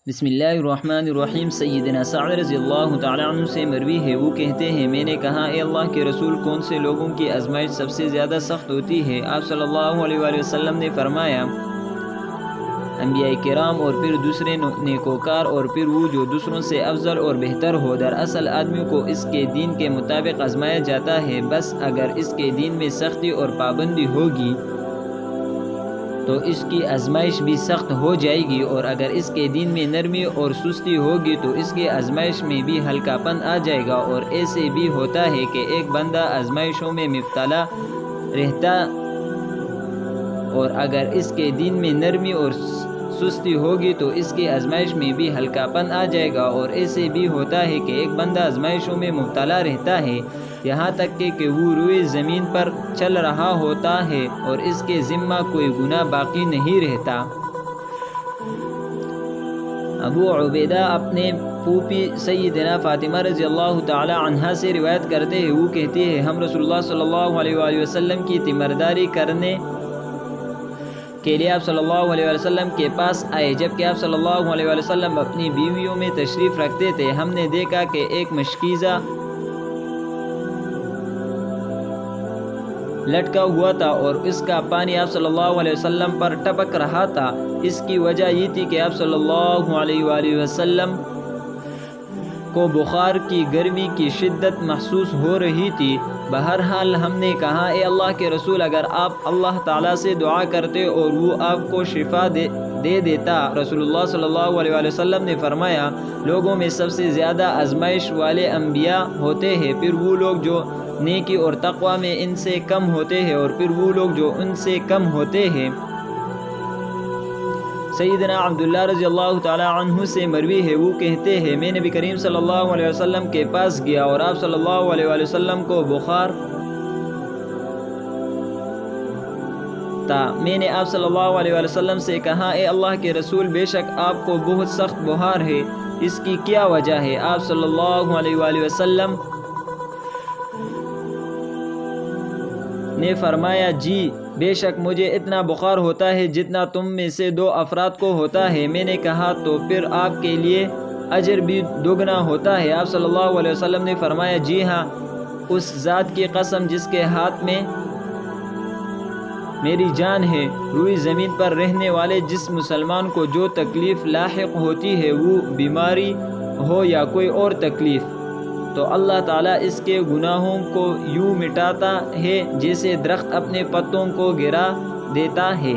بسم اللہ الرحمن الرحیم۔ سیدنا سعد رضی اللہ تعالیٰ عنہ سے مروی ہے، وہ کہتے ہیں میں نے کہا اے اللہ کے رسول، کون سے لوگوں کی آزمائش سب سے زیادہ سخت ہوتی ہے؟ آپ صلی اللہ علیہ وآلہ وسلم نے فرمایا انبیاء کرام، اور پھر دوسرے نیکوکار، اور پھر وہ جو دوسروں سے افضل اور بہتر ہو۔ دراصل آدمی کو اس کے دین کے مطابق آزمایا جاتا ہے، بس اگر اس کے دین میں سختی اور پابندی ہوگی تو اس کی آزمائش بھی سخت ہو جائے گی، اور اگر اس کے دین میں نرمی اور سستی ہوگی تو اس کی آزمائش میں بھی ہلکا پن آ جائے گا۔ اور ایسے بھی ہوتا ہے کہ ایک بندہ آزمائشوں میں مبتلا رہتا، اور اگر اس کے دین میں نرمی اور سستی ہوگی تو اس کی آزمائش میں بھی ہلکا پن آ جائے گا۔ اور ایسے بھی ہوتا ہے کہ ایک بندہ آزمائشوں میں مبتلا رہتا ہے، یہاں تک کہ وہ روئے زمین پر چل رہا ہوتا ہے اور اس کے ذمہ کوئی گناہ باقی نہیں رہتا۔ ابو عبیدہ اپنے پھوپھی سیدنا فاطمہ رضی اللہ تعالی عنہا سے روایت کرتے ہیں، وہ کہتی ہے ہم رسول اللہ صلی اللہ علیہ وآلہ وسلم کی تیمارداری کرنے کے لیے آپ صلی اللہ علیہ وآلہ وسلم کے پاس آئے، جبکہ آپ صلی اللہ علیہ وآلہ وسلم اپنی بیویوں میں تشریف رکھتے تھے۔ ہم نے دیکھا کہ ایک مشکیزہ لٹکا ہوا تھا اور اس کا پانی آپ صلی اللہ علیہ وسلم پر ٹپک رہا تھا۔ اس کی وجہ یہ تھی کہ آپ صلی اللہ علیہ وآلہ وسلم کو بخار کی گرمی کی شدت محسوس ہو رہی تھی۔ بہرحال ہم نے کہا اے اللہ کے رسول، اگر آپ اللہ تعالیٰ سے دعا کرتے اور وہ آپ کو شفا دے دیتا۔ رسول اللہ صلی اللہ علیہ وآلہ وسلم نے فرمایا لوگوں میں سب سے زیادہ آزمائش والے انبیاء ہوتے ہیں، پھر وہ لوگ جو نیکی اور تقوی میں ان سے کم ہوتے ہیں، اور پھر وہ لوگ جو ان سے کم ہوتے ہیں۔ سیدنا عبداللہ رضی اللہ تعالیٰ عنہ سے مروی ہے، وہ کہتے ہیں میں نبی کریم صلی اللہ علیہ وسلم کے پاس گیا اور آپ صلی اللہ علیہ وآلہ وسلم کو بخار تھا۔ میں نے آپ صلی اللہ علیہ وآلہ وسلم سے کہا اے اللہ کے رسول، بے شک آپ کو بہت سخت بخار ہے، اس کی کیا وجہ ہے؟ آپ صلی اللہ علیہ وآلہ وسلم نے فرمایا جی بے شک مجھے اتنا بخار ہوتا ہے جتنا تم میں سے 2 افراد کو ہوتا ہے۔ میں نے کہا تو پھر آپ کے لیے اجر بھی دوگنا ہوتا ہے؟ آپ صلی اللہ علیہ وسلم نے فرمایا جی ہاں، اس ذات کی قسم جس کے ہاتھ میں میری جان ہے، روئی زمین پر رہنے والے جس مسلمان کو جو تکلیف لاحق ہوتی ہے، وہ بیماری ہو یا کوئی اور تکلیف، تو اللہ تعالیٰ اس کے گناہوں کو یوں مٹاتا ہے جیسے درخت اپنے پتوں کو گرا دیتا ہے۔